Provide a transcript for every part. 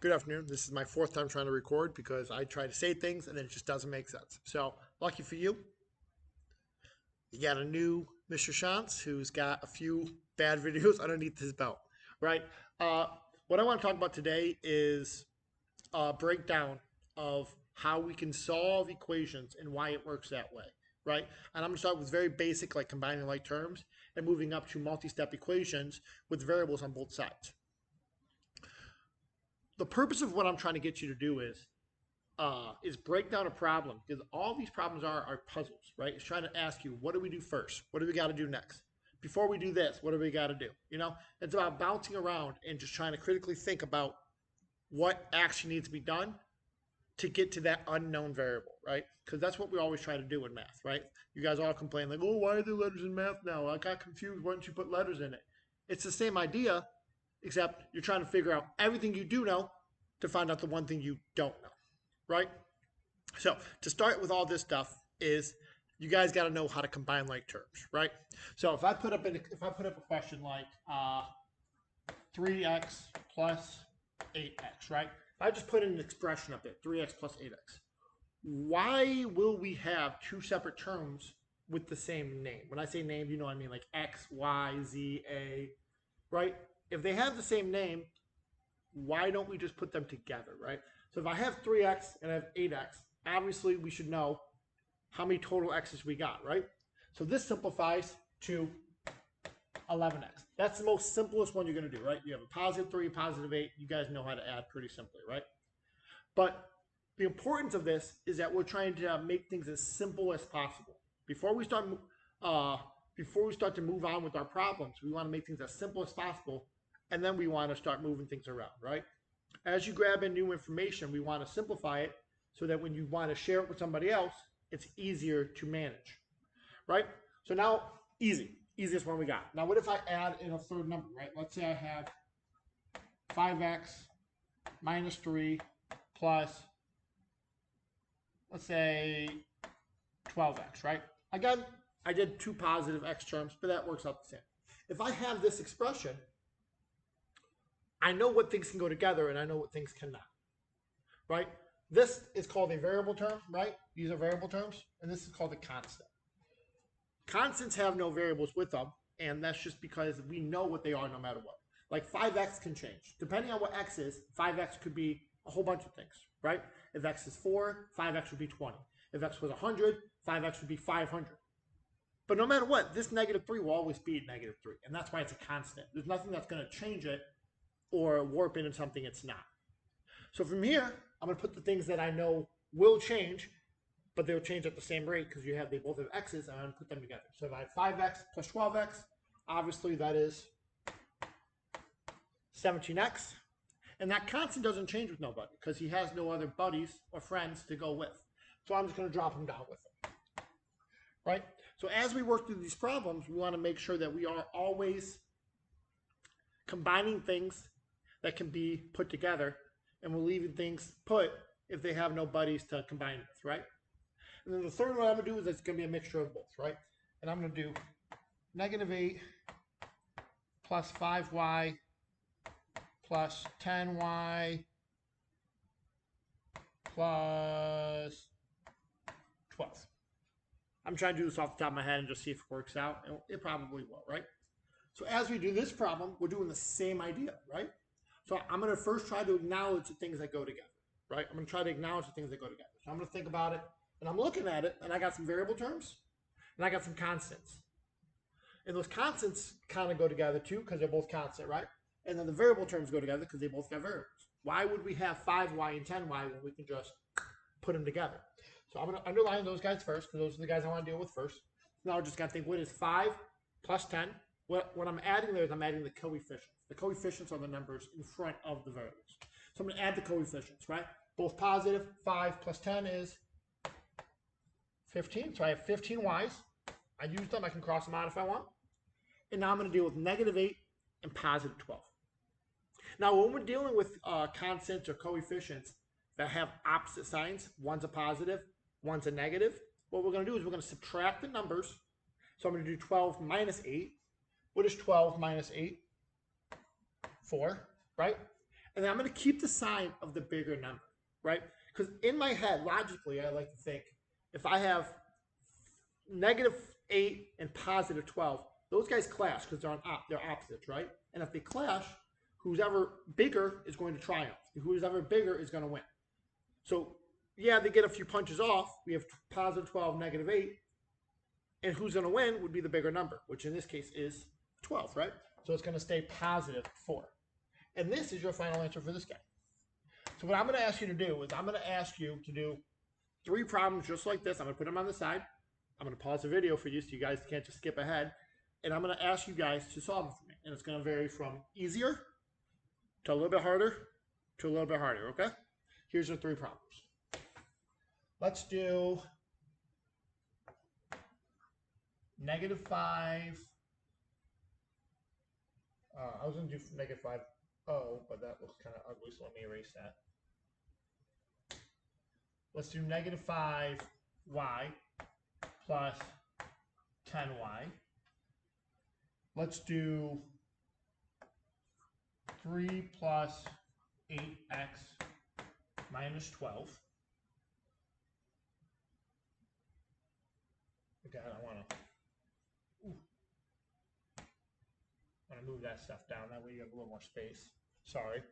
Good afternoon. This is my fourth time trying to record because I try to say things and then it just doesn't make sense. So, lucky for you, you got a new Mr. Shantz who's got a few bad videos underneath his belt, right? Uh, what I want to talk about today is a breakdown of how we can solve equations and why it works that way, right? And I'm going to start with very basic, like combining like terms, and moving up to multi-step equations with variables on both sides. The purpose of what I'm trying to get you to do is break down a problem, because all these problems are puzzles, right? It's trying to ask you, what do we do first? What do we got to do next? Before we do this, what do we got to do? It's about bouncing around and just trying to critically think about what action needs to be done to get to that unknown variable, right? Because that's what we always try to do in math, right? You guys all complain like, oh, why are there letters in math now? I got confused. Why don't you put letters in it? It's the same idea, except you're trying to figure out everything you do know to find out the one thing you don't know, right? So to start with all this stuff is you guys got to know how to combine like terms, right? So if I put up a question like 3x plus 8x, right? If I just put in an expression up there, 3x plus 8x, why will we have two separate terms with the same name? When I say name, you know what I mean, like x, y, z, a, right? If they have the same name, why don't we just put them together, right? So if I have 3x and I have 8x, obviously we should know how many total x's we got, right? So this simplifies to 11x. That's the most simplest one you're going to do, right? You have a positive 3, positive 8. You guys know how to add pretty simply, right? But the importance of this is that we're trying to make things as simple as possible. Before we start to move on with our problems, we want to make things as simple as possible, and then we want to start moving things around, right? As you grab in new information, we want to simplify it so that when you want to share it with somebody else, it's easier to manage, right? So now, easiest one we got. Now, what if I add in a third number, right? Let's say I have 5x minus 3 plus, let's say, 12x, right? Again, I did two positive x terms, but that works out the same. If I have this expression, I know what things can go together and I know what things cannot, right? This is called a variable term, right? These are variable terms, and this is called a constant. Constants have no variables with them, and that's just because we know what they are no matter what. Like 5x can change. Depending on what x is, 5x could be a whole bunch of things, right? If x is 4, 5x would be 20. If x was 100, 5x would be 500. But no matter what, this negative 3 will always be negative 3, and that's why it's a constant. There's nothing that's going to change it or warp into something it's not. So from here, I'm going to put the things that I know will change, but they'll change at the same rate because they both have x's, and I'm going to put them together. So if I have 5x plus 12x, obviously that is 17x. And that constant doesn't change with nobody because he has no other buddies or friends to go with. So I'm just going to drop him down with him, right? So as we work through these problems, we want to make sure that we are always combining things that can be put together, and we're leaving things put if they have no buddies to combine with, right? And then the third one I'm going to do is it's going to be a mixture of both, right? And I'm going to do negative 8 plus 5y plus 10y plus 12. I'm trying to do this off the top of my head and just see if it works out. And it probably will, right? So as we do this problem, we're doing the same idea, right? So I'm going to first try to acknowledge the things that go together, right? I'm going to try to acknowledge the things that go together. So I'm going to think about it, and I'm looking at it, and I got some variable terms, and I got some constants. And those constants kind of go together too because they're both constant, right? And then the variable terms go together because they both got variables. Why would we have 5y and 10y when we can just put them together? So I'm going to underline those guys first because those are the guys I want to deal with first. Now I just got to think, what is 5 plus 10? What I'm adding there is I'm adding the coefficients. The coefficients are the numbers in front of the variables. So I'm going to add the coefficients, right? Both positive. 5 plus 10 is 15. So I have 15 y's. I used them. I can cross them out if I want. And now I'm going to deal with negative 8 and positive 12. Now, when we're dealing with constants or coefficients that have opposite signs, one's a positive, one's a negative, what we're going to do is we're going to subtract the numbers. So I'm going to do 12 minus 8. What is 12 minus 8? 4, right? And then I'm going to keep the sign of the bigger number, right? Because in my head, logically, I like to think if I have -8 and +12, those guys clash because they're opposites, right? And if they clash, who's ever bigger is going to triumph. Who's ever bigger is going to win. So yeah, they get a few punches off. We have +12, -8, and who's going to win would be the bigger number, which in this case is 12, right? So it's going to stay +4. And this is your final answer for this guy. So what I'm going to ask you to do is I'm going to ask you to do 3 problems just like this. I'm going to put them on the side. I'm going to pause the video for you so you guys can't just skip ahead. And I'm going to ask you guys to solve it for me. And it's going to vary from easier to a little bit harder to a little bit harder, okay? Here's your 3 problems. Let's do -5. I was going to do -5. Oh, but that looks kind of ugly, so let me erase that. Let's do -5y plus 10y. Let's do 3 plus 8x minus 12. Okay, I want to move that stuff down. That way you have a little more space. Sorry.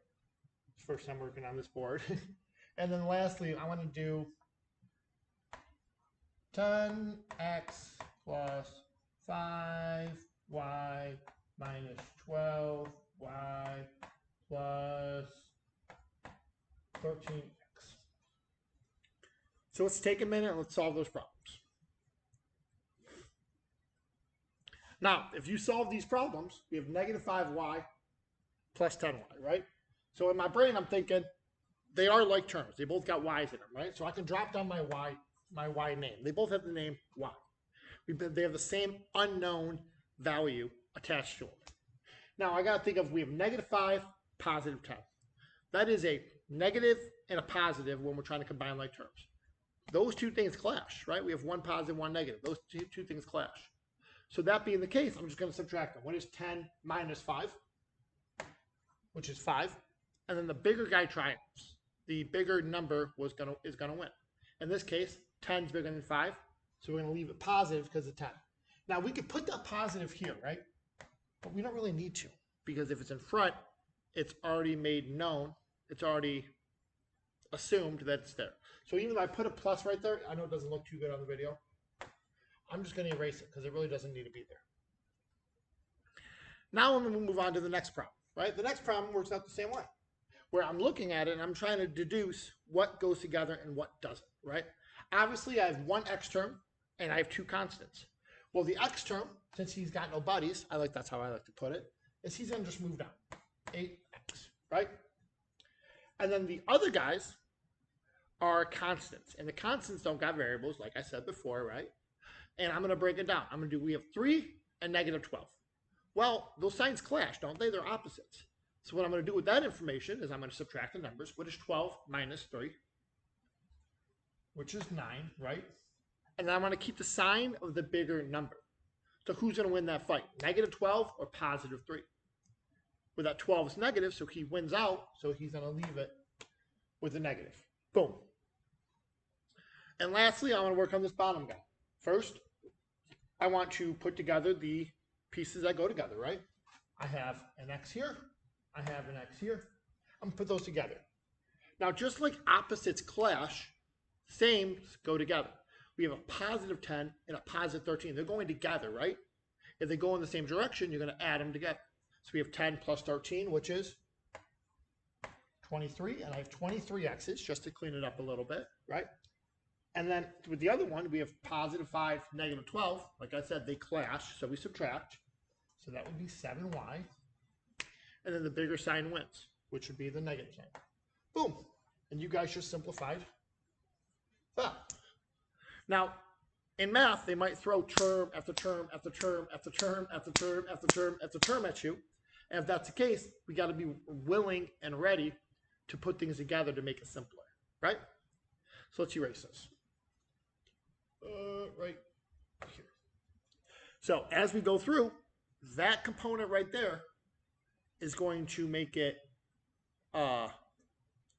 It's the first time working on this board. And then lastly, I want to do 10x plus 5y minus 12y plus 13x. So let's take a minute and let's solve those problems. Now, if you solve these problems, we have -5y plus 10y, right? So in my brain, I'm thinking they are like terms. They both got y's in them, right? So I can drop down my y name. They both have the name y. They have the same unknown value attached to them. Now, I got to think of, we have -5, +10. That is a negative and a positive when we're trying to combine like terms. Those two things clash, right? We have one positive, one negative. Those two things clash. So that being the case, I'm just going to subtract them. What is 10 minus 5? Which is 5. And then the bigger guy triumphs. The bigger number is going to win. In this case, 10 is bigger than 5. So we're going to leave it positive because of 10. Now, we could put that positive here, right? But we don't really need to. Because if it's in front, it's already made known. It's already assumed that it's there. So even though I put a plus right there, I know it doesn't look too good on the video. I'm just going to erase it because it really doesn't need to be there. Now I'm going to move on to the next problem, right? The next problem works out the same way, where I'm looking at it and I'm trying to deduce what goes together and what doesn't, right? Obviously, I have one x term and I have 2 constants. Well, the x term, since he's got no buddies, that's how I like to put it, is he's going to just move down, 8x, right? And then the other guys are constants, and the constants don't got variables, like I said before, right? And I'm going to break it down. I'm going to do, we have 3 and -12. Well, those signs clash, don't they? They're opposites. So what I'm going to do with that information is I'm going to subtract the numbers. What is 12 minus 3? Which is 9, right? And then I'm going to keep the sign of the bigger number. So who's going to win that fight? -12 or +3? Where that 12 is negative, so he wins out. So he's going to leave it with a negative. Boom. And lastly, I want to work on this bottom guy. First, I want to put together the pieces that go together, right? I have an x here. I have an x here. I'm going to put those together. Now, just like opposites clash, sames go together. We have a +10 and a +13. They're going together, right? If they go in the same direction, you're going to add them together. So we have 10 plus 13, which is 23. And I have 23 x's just to clean it up a little bit, right? And then with the other one, we have +5, -12. Like I said, they clash, so we subtract. So that would be 7y. And then the bigger sign wins, which would be the negative sign. Boom. And you guys just simplified that. Now, in math, they might throw term after term after term after term after term after term after term at you. And if that's the case, we got to be willing and ready to put things together to make it simpler, right? So let's erase this. Right here. So as we go through, that component right there is going to make it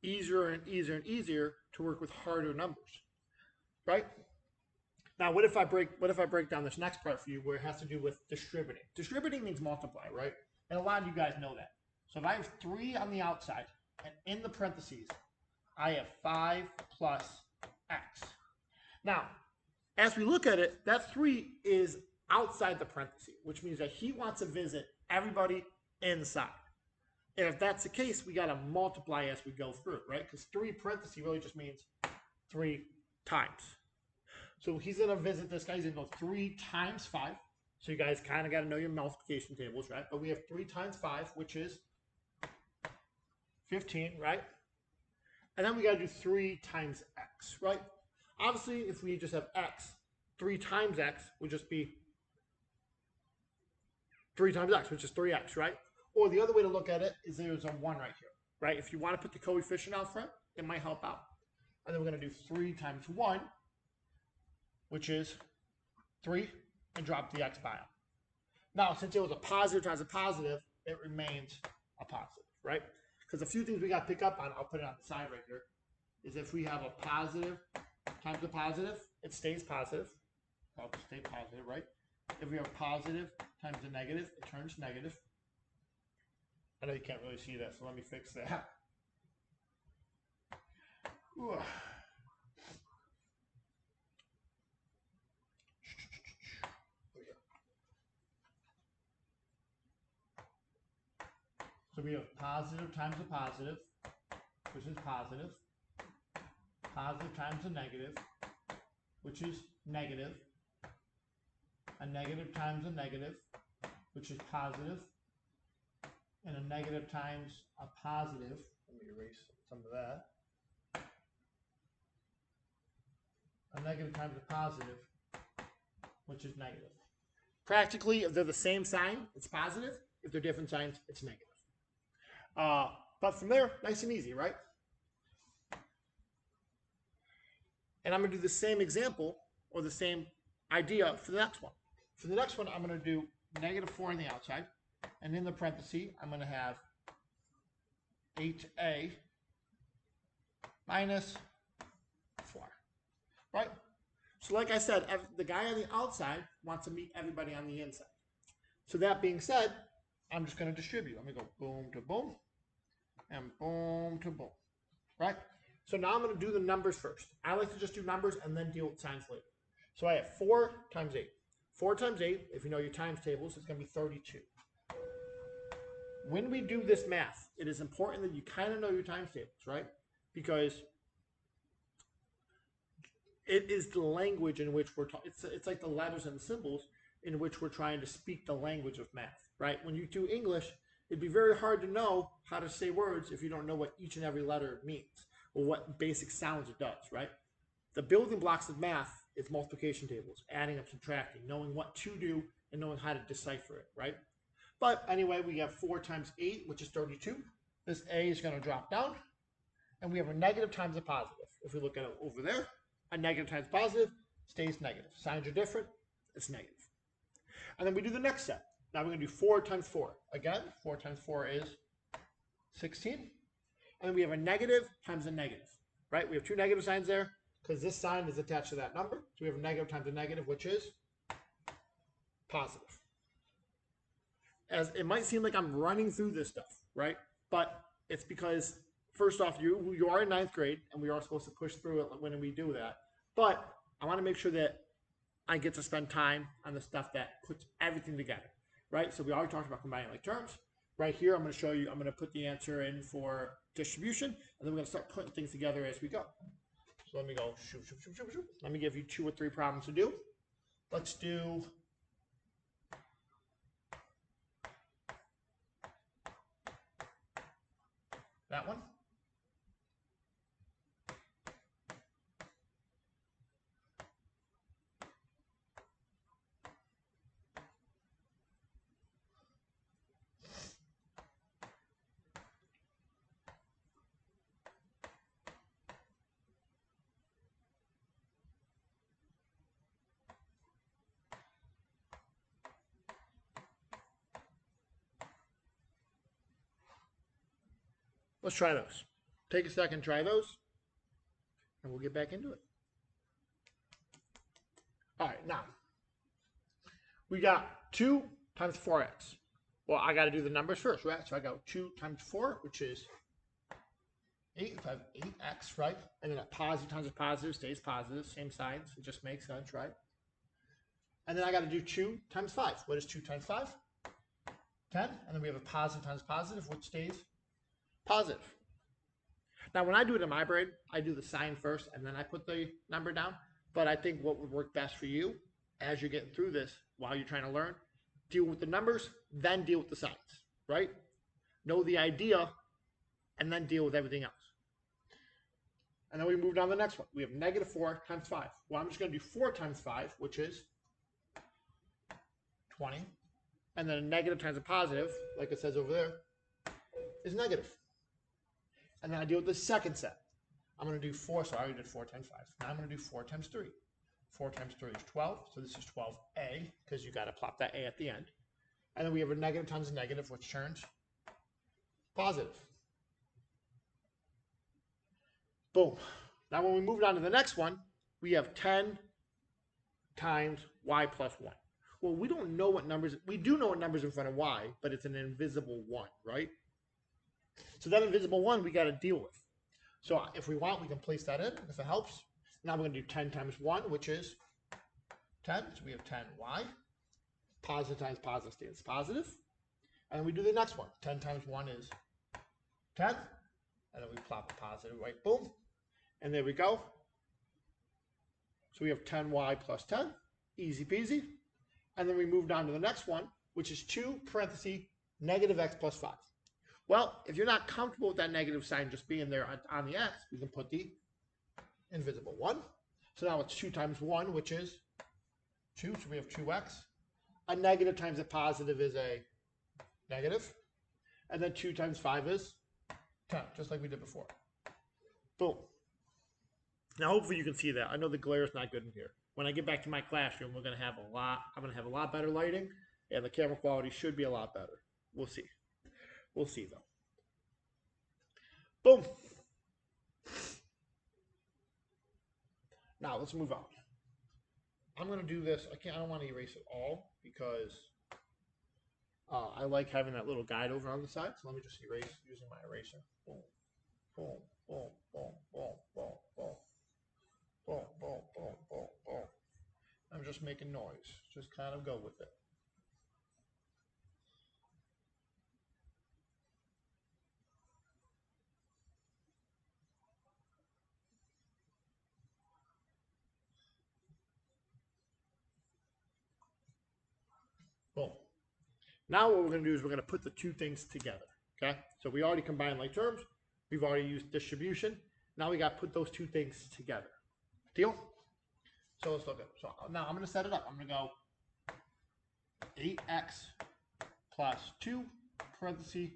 easier and easier and easier to work with harder numbers, right? Now, what if I break down this next part for you, where it has to do with distributing? Distributing means multiply, right? And a lot of you guys know that. So if I have 3 on the outside, and in the parentheses, I have 5 plus x. Now, as we look at it, that 3 is outside the parenthesis, which means that he wants to visit everybody inside. And if that's the case, we got to multiply as we go through, right? Because 3 parentheses really just means 3 times. So he's going to visit this guy. He's going to go 3 times 5. So you guys kind of got to know your multiplication tables, right? But we have 3 times 5, which is 15, right? And then we got to do 3 times x, right? Obviously, if we just have x, 3 times x would just be 3 times x, which is 3x, right? Or the other way to look at it is there's a 1 right here, right? If you want to put the coefficient out front, it might help out. And then we're going to do 3 times 1, which is 3, and drop the x by out. Now, since it was a positive times a positive, it remains a positive, right? Because a few things we got to pick up on, I'll put it on the side right here, is if we have a positive times a positive, it stays positive. I'll stay positive, right? If we have positive times a negative, it turns negative. I know you can't really see that, so let me fix that. Ooh. So we have positive times a positive, which is positive. Positive times a negative, which is negative. A negative times a negative, which is positive. And a negative times a positive. Let me erase some of that. A negative times a positive, which is negative. Practically, if they're the same sign, it's positive. If they're different signs, it's negative. But from there, nice and easy, right? And I'm going to do the same example or the same idea for the next one. For the next one, I'm going to do -4 on the outside. And in the parenthesis, I'm going to have 8a minus 4. Right? So like I said, the guy on the outside wants to meet everybody on the inside. So that being said, I'm just going to distribute. I'm going to go boom to boom and boom to boom. Right? So now I'm going to do the numbers first. I like to just do numbers and then deal with signs later. So I have 4 times 8. 4 times 8, if you know your times tables, it's going to be 32. When we do this math, it is important that you kind of know your times tables, right? Because it is the language in which we're talking. It's like the letters and the symbols in which we're trying to speak the language of math, right? When you do English, it'd be very hard to know how to say words if you don't know what each and every letter means or what basic sounds it does, right? The building blocks of math is multiplication tables, adding and subtracting, knowing what to do and knowing how to decipher it, right? But anyway, we have 4 times 8, which is 32. This a is going to drop down. And we have a negative times a positive. If we look at it over there, a negative times positive stays negative. Signs are different, it's negative. And then we do the next step. Now we're going to do 4 times 4. Again, 4 times 4 is 16. And then we have a negative times a negative, right? We have 2 negative signs there because this sign is attached to that number. So we have a negative times a negative, which is positive. As it might seem like I'm running through this stuff, right? But it's because, first off, you are in 9th grade, and we are supposed to push through it when we do that. But I want to make sure that I get to spend time on the stuff that puts everything together, right? So we already talked about combining like terms. Right here, I'm going to show you, I'm going to put the answer in for distribution, and then we're going to start putting things together as we go. So let me go, shoot. Let me give you 2 or 3 problems to do. Let's do that one. Let's try those. Take a second, try those, and we'll get back into it. All right, now we got 2 times 4x. Well, I got to do the numbers first, right? So I got 2 times 4, which is 8. If I have 8x, right? And then a positive times a positive stays positive, same signs. It just makes sense, right? And then I got to do 2 times 5. What is 2 times 5? 10. And then we have a positive times positive, which stays positive. Now, when I do it in my brain, I do the sign first, and then I put the number down. But I think what would work best for you as you're getting through this while you're trying to learn, deal with the numbers, then deal with the signs, right? Know the idea, and then deal with everything else. And then we move down to the next one. We have negative 4 times 5. Well, I'm just going to do 4 times 5, which is 20. And then a negative times a positive, like it says over there, is negative. And then I deal with the second set. I'm going to do 4, so I already did 4 times 5. Now I'm going to do 4 times 3. 4 times 3 is 12, so this is 12a, because you got to plop that a at the end. And then we have a negative times a negative, which turns positive. Boom. Now when we move on to the next one, we have 10 times y plus 1. Well, we don't know what numbers, we do know what numbers in front of y, but it's an invisible 1, right? So that invisible 1 we got to deal with. So if we want, we can place that in, if it helps. Now we're going to do 10 times 1, which is 10. So we have 10y. Positive times positive stays positive. And then we do the next one. 10 times 1 is 10. And then we plop a positive, right? Boom. And there we go. So we have 10y plus 10. Easy peasy. And then we move down to the next one, which is 2 parentheses negative x plus 5. Well, if you're not comfortable with that negative sign just being there on the x, we can put the invisible 1. So now it's 2 times 1, which is 2. So we have 2x. A negative times a positive is a negative. And then 2 times 5 is 10, just like we did before. Boom. Now, hopefully you can see that. I know the glare is not good in here. When I get back to my classroom, I'm going to have a lot better lighting, and the camera quality should be a lot better. We'll see. We'll see, though. Boom. Now, let's move on. I'm going to do this. I don't want to erase it all because I like having that little guide over on the side. So let me just erase using my eraser. Boom, boom, boom, boom, boom, boom, boom. Boom, boom, boom, boom, boom. I'm just making noise. Just kind of go with it. Boom. Now what we're going to do is we're going to put the two things together. Okay? So we already combined like terms. We've already used distribution. Now we got to put those two things together. Deal? So let's look at it. So now I'm going to set it up. I'm going to go 8x plus 2 parentheses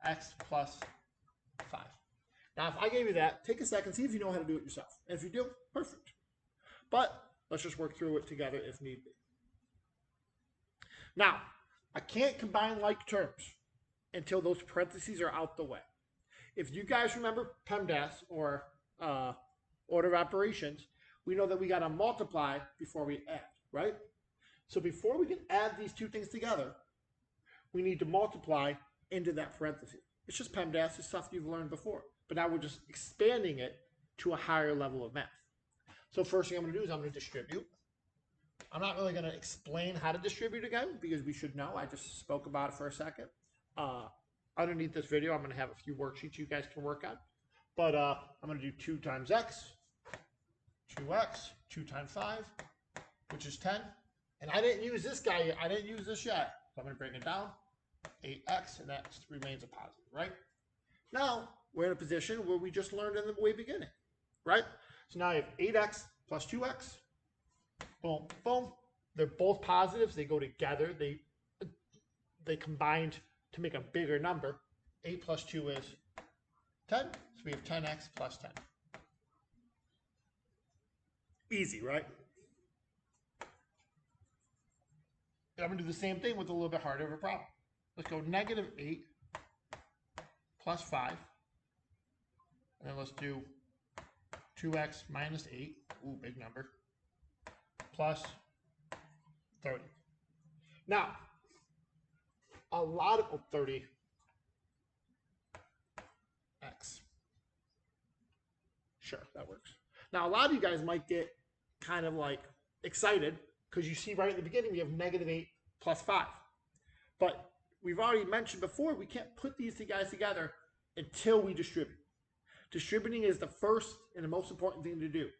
x plus 5. Now if I gave you that, take a second, see if you know how to do it yourself. And if you do, perfect. But let's just work through it together if need be. Now, I can't combine like terms until those parentheses are out the way. If you guys remember PEMDAS or order of operations, we know that we got to multiply before we add, right? So before we can add these two things together, we need to multiply into that parenthesis. It's just PEMDAS, it's stuff you've learned before. But now we're just expanding it to a higher level of math. So first thing I'm going to do is I'm going to distribute. I'm not really going to explain how to distribute again because we should know. I just spoke about it for a second. Underneath this video, I'm going to have a few worksheets you guys can work on. But I'm going to do 2 times x, 2x, 2 times 5, which is 10. And I didn't use this guy yet. I didn't use this yet. So I'm going to bring it down, 8x, and that remains a positive, right? Now, we're in a position where we just learned in the way beginning, right? So now I have 8x plus 2x. Boom, boom. They're both positives. They go together. They combined to make a bigger number. 8 plus 2 is 10. So we have 10x plus 10. Easy, right? And I'm going to do the same thing with a little bit harder of a problem. Let's go negative 8 plus 5 let's do 2x minus 8, ooh, big number, plus 30. Now, a lot of 30x. Sure, that works. Now, a lot of you guys might get kind of like excited because you see right at the beginning we have -8 plus 5. But we've already mentioned before we can't put these two guys together until we distribute. Distributing is the first and the most important thing to do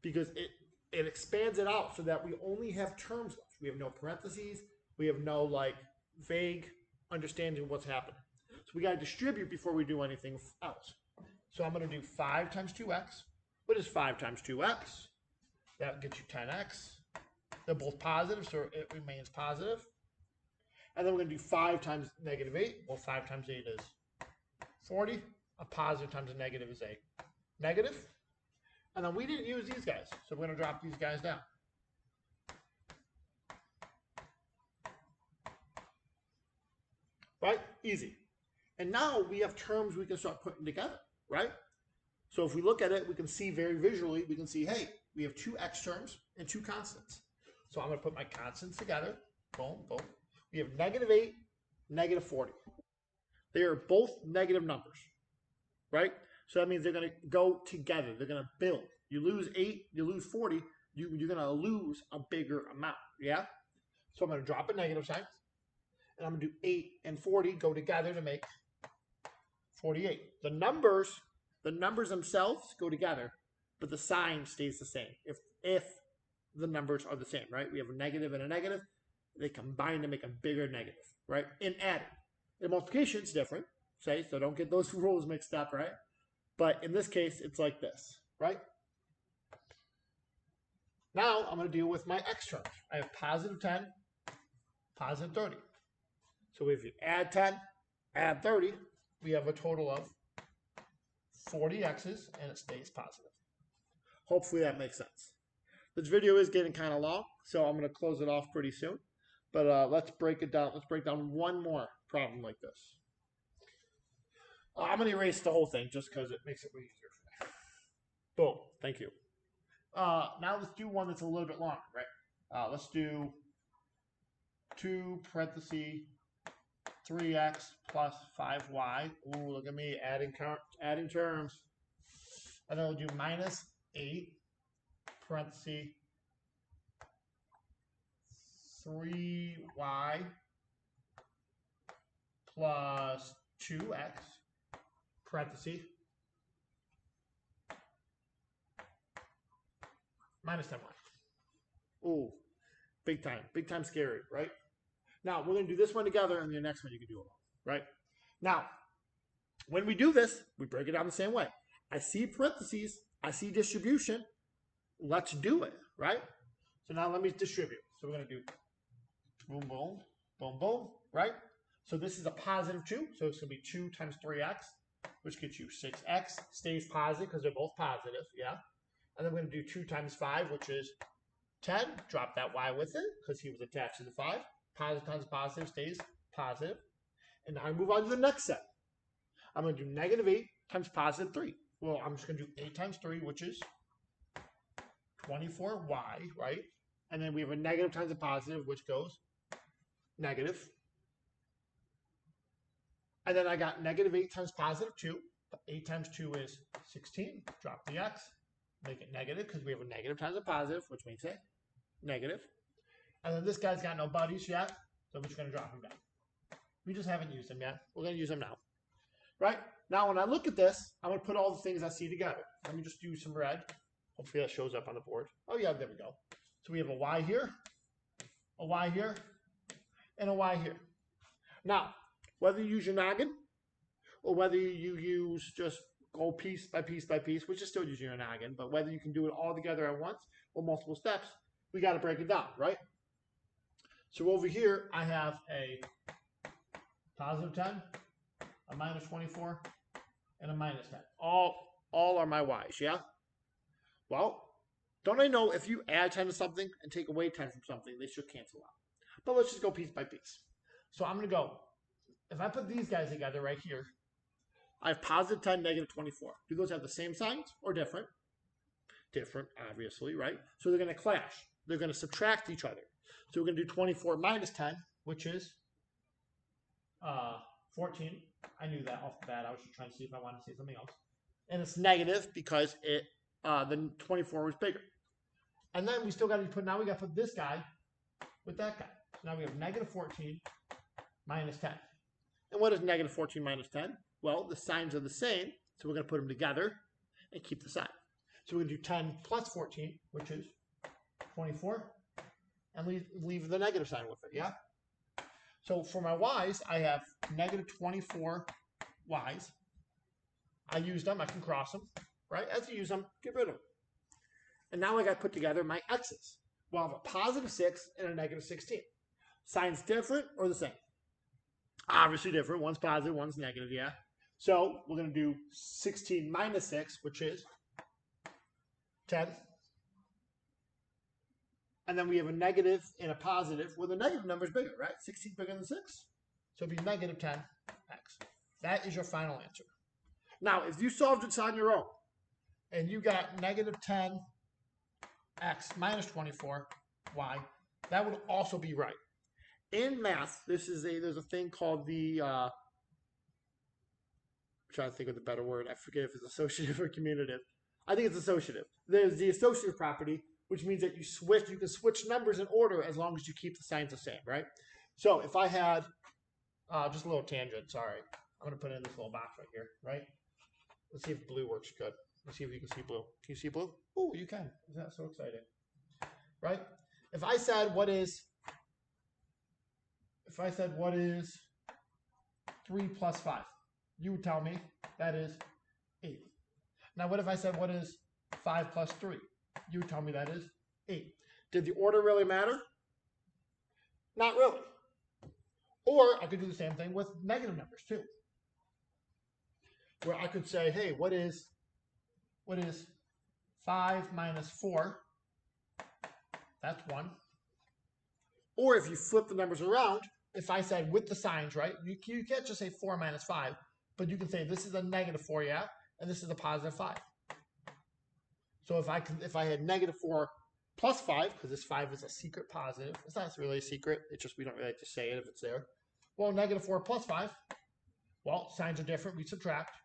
because it expands it out so that we only have terms left. We have no parentheses. We have no like vague understanding of what's happening. So we got to distribute before we do anything else. So I'm going to do 5 times 2x. What is 5 times 2x? That gets you 10x. They're both positive, so it remains positive. And then we're going to do 5 times -8. Well, 5 times 8 is 40. A positive times a negative is a negative. And then we didn't use these guys, so we're going to drop these guys down. Right? Easy. And now we have terms we can start putting together, right? So if we look at it, we can see very visually, we can see, hey, we have 2 x terms and 2 constants. So I'm going to put my constants together. Boom, boom. We have -8, -40. They are both negative numbers, right? So that means they're going to go together. They're going to build. You lose 8, you lose 40, you're going to lose a bigger amount, yeah? So I'm going to drop a negative sign, and I'm going to do 8 and 40 go together to make 48. The numbers themselves go together, but the sign stays the same. If the numbers are the same, right? We have a negative and a negative. They combine to make a bigger negative, right? In adding. In multiplication, it's different, say, so don't get those rules mixed up, right? But in this case, it's like this, right? Now I'm going to deal with my x terms. I have positive 10, positive 30. So if you add 10, add 30, we have a total of 40 x's, and it stays positive. Hopefully that makes sense. This video is getting kind of long, so I'm going to close it off pretty soon. But let's break it down. Let's break down one more problem like this. I'm going to erase the whole thing just because it makes it way easier for me. Boom. Thank you. Now let's do one that's a little bit longer, right? Let's do 2 parentheses 3x plus 5y. Ooh, look at me adding terms. And then we'll do -8 parentheses 3y plus 2x parentheses -10y. Ooh, big time scary, right? Now, we're going to do this one together, and the next one you can do alone, right? Now, when we do this, we break it down the same way. I see parentheses, I see distribution. Let's do it, right? So now let me distribute. So we're going to do boom, boom, boom, boom, right? So this is a positive 2, so it's going to be 2 times 3x, which gets you 6x. Stays positive because they're both positive, yeah? And then we're going to do 2 times 5, which is 10. Drop that y with it because he was attached to the 5. Positive times positive stays positive. And now I move on to the next set. I'm going to do -8 times positive 3. Well, I'm just going to do 8 times 3, which is 24y, right? And then we have a negative times a positive, which goes negative. And then I got -8 times positive 2. 8 times 2 is 16. Drop the x. Make it negative because we have a negative times a positive, which makes it negative. And then this guy's got no buddies yet, so we're just going to drop him down. We just haven't used him yet. We're going to use him now. Right? Now, when I look at this, I'm going to put all the things I see together. Let me just do some red. Hopefully that shows up on the board. Oh, yeah, there we go. So we have a y here, a y here, and a y here. Now, whether you use your noggin or whether you use just go piece by piece by piece, which is still using your noggin, but whether you can do it all together at once or multiple steps, we got to break it down, right? So over here, I have a positive 10, a -24, and a -10. All are my y's, yeah? Well, don't I know if you add 10 to something and take away 10 from something, they should cancel out. But let's just go piece by piece. So I'm going to go, if I put these guys together right here, I have positive 10, negative 24. Do those have the same signs or different? Different, obviously, right? So they're going to clash. They're going to subtract each other. So we're going to do 24 minus 10, which is 14. I knew that off the bat. I was just trying to see if I wanted to say something else. And it's negative because the 24 was bigger. And then we still got to put, now we got to put this guy with that guy. So now we have negative 14 minus 10. And what is negative 14 minus 10? Well, the signs are the same, so we're going to put them together and keep the sign. So we're going to do 10 plus 14, which is 24, and leave the negative sign with it, yeah? So for my y's, I have negative 24 y's. I use them, I can cross them, right? As you use them, get rid of them. And now I got to put together my x's. Well, I have a positive 6 and a negative 16. Signs different or the same? Obviously different. One's positive, one's negative, yeah? So we're going to do 16 minus 6, which is 10. And then we have a negative and a positive. Well, the negative number is bigger, right? 16 bigger than 6. So it'd be negative 10x. That is your final answer. Now, if you solved it on your own, and you got negative 10x minus 24y, that would also be right. In math, there's a thing called the, I'm trying to think of the better word. I forget if it's associative or commutative. I think it's associative. There's the associative property, which means that you can switch numbers in order as long as you keep the signs the same, right? So if I had, just a little tangent, sorry. I'm going to put it in this little box right here, right? Let's see if blue works good. Let's see if you can see blue. Can you see blue? Oh, you can. Isn't that so exciting? Right? If I said what is 3 plus 5? You would tell me that is 8. Now what if I said what is 5 plus 3? You would tell me that is 8. Did the order really matter? Not really. Or I could do the same thing with negative numbers too. Where I could say, hey, what is 5 minus 4? That's 1. Or if you flip the numbers around, if I said with the signs, right, you can't just say 4 minus 5, but you can say this is a negative 4, yeah, and this is a positive 5. So if I had negative 4 plus 5, because this 5 is a secret positive, it's not really a secret, it's just we don't really like to say it if it's there. Well, negative 4 plus 5, well, signs are different, we subtract,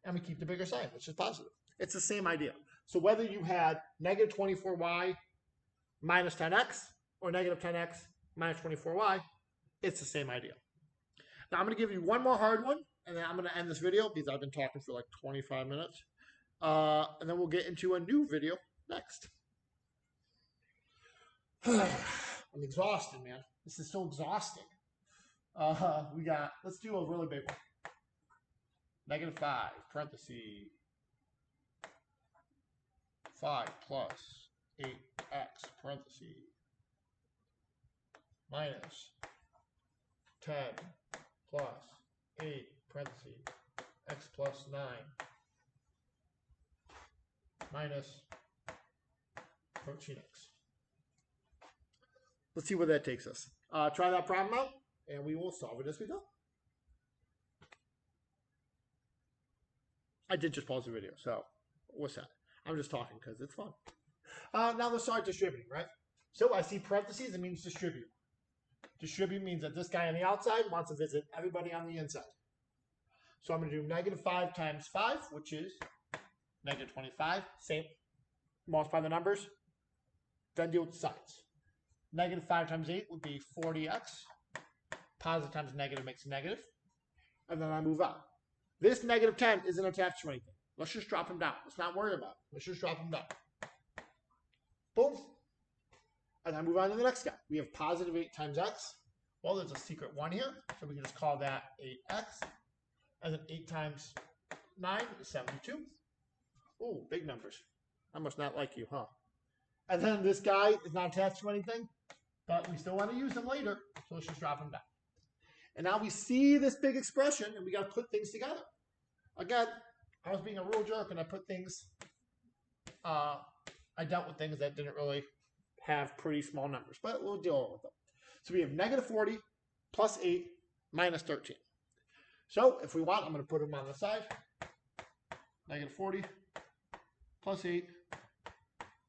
and we keep the bigger sign, which is positive. It's the same idea. So whether you had negative 24y minus 10x or negative 10x minus 24y, it's the same idea. Now I'm going to give you one more hard one, and then I'm going to end this video because I've been talking for like 25 minutes. And then we'll get into a new video next. I'm exhausted, man. This is so exhausting. Let's do a really big one. Negative 5, parentheses, 5 plus 8x, parentheses, minus 10 plus 8, parentheses, x plus 9, minus 13x. Let's see where that takes us. Try that problem out, and we will solve it as we go. I did just pause the video, so what's that? I'm just talking because it's fun. Now let's start distributing, right? So I see parentheses, it means distribute. Distribute means that this guy on the outside wants to visit everybody on the inside. So I'm going to do negative 5 times 5, which is negative 25. Same. Multiply the numbers. Then deal with the signs. Negative 5 times 8 would be 40x. Positive times negative makes a negative. And then I move on. This negative 10 isn't attached to anything. Let's just drop them down. Let's not worry about it. Let's just drop them down. Boom. And then move on to the next guy. We have positive 8 times x. Well, there's a secret 1 here, so we can just call that 8x. And then 8 times 9 is 72. Ooh, big numbers. I must not like you, huh? And then this guy is not attached to anything, but we still want to use them later, so let's just drop them down. And now we see this big expression, and we got to put things together. Again, I was being a real jerk, and I put things, I dealt with things that didn't really have pretty small numbers, but we'll deal with them. So we have negative 40 plus 8 minus 13. So if we want, I'm going to put them on the side. Negative 40 plus 8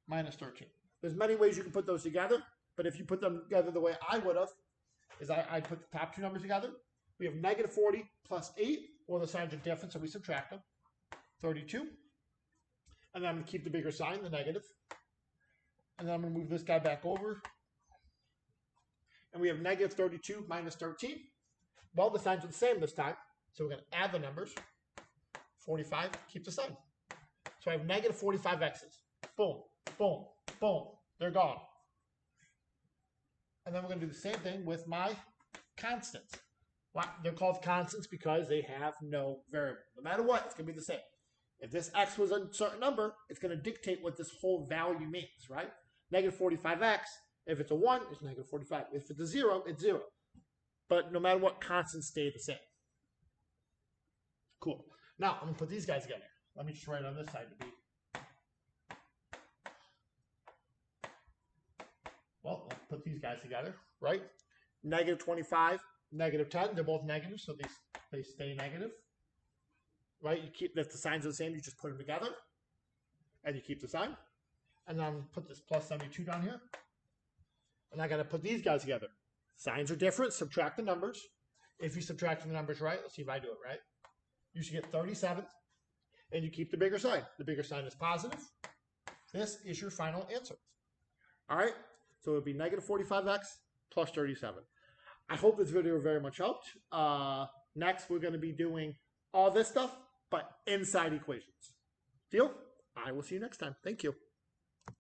minus 13. There's many ways you can put those together, but if you put them together the way I would have, is I put the top two numbers together. We have negative 40 plus 8, well, the signs are different, so we subtract them. 32. And then I'm going to keep the bigger sign, the negative. And then I'm going to move this guy back over. And we have negative 32 minus 13. Well, the signs are the same this time, so we're going to add the numbers. 45, keep the sign. So I have negative 45 x's. Boom, boom, boom. They're gone. And then we're going to do the same thing with my constants. Well, they're called constants because they have no variable. No matter what, it's going to be the same. If this x was a certain number, it's going to dictate what this whole value means, right? Negative 45x, if it's a 1, it's negative 45. If it's a 0, it's 0. But no matter what, constants stay the same. Cool. Now, I'm going to put these guys together. Let me just write on this side to be. Well, let's put these guys together, right? Negative 25, negative 10. They're both negative, so they stay negative. Right? You keep, if the signs are the same, you just put them together. And you keep the sign. And then I'm going to put this plus 72 down here. And I got to put these guys together. Signs are different. Subtract the numbers. If you subtract the numbers right, let's see if I do it right. You should get 37. And you keep the bigger sign. The bigger sign is positive. This is your final answer. All right? So it would be negative 45x plus 37. I hope this video very much helped. Next, we're going to be doing all this stuff, but inside equations. Deal? I will see you next time. Thank you.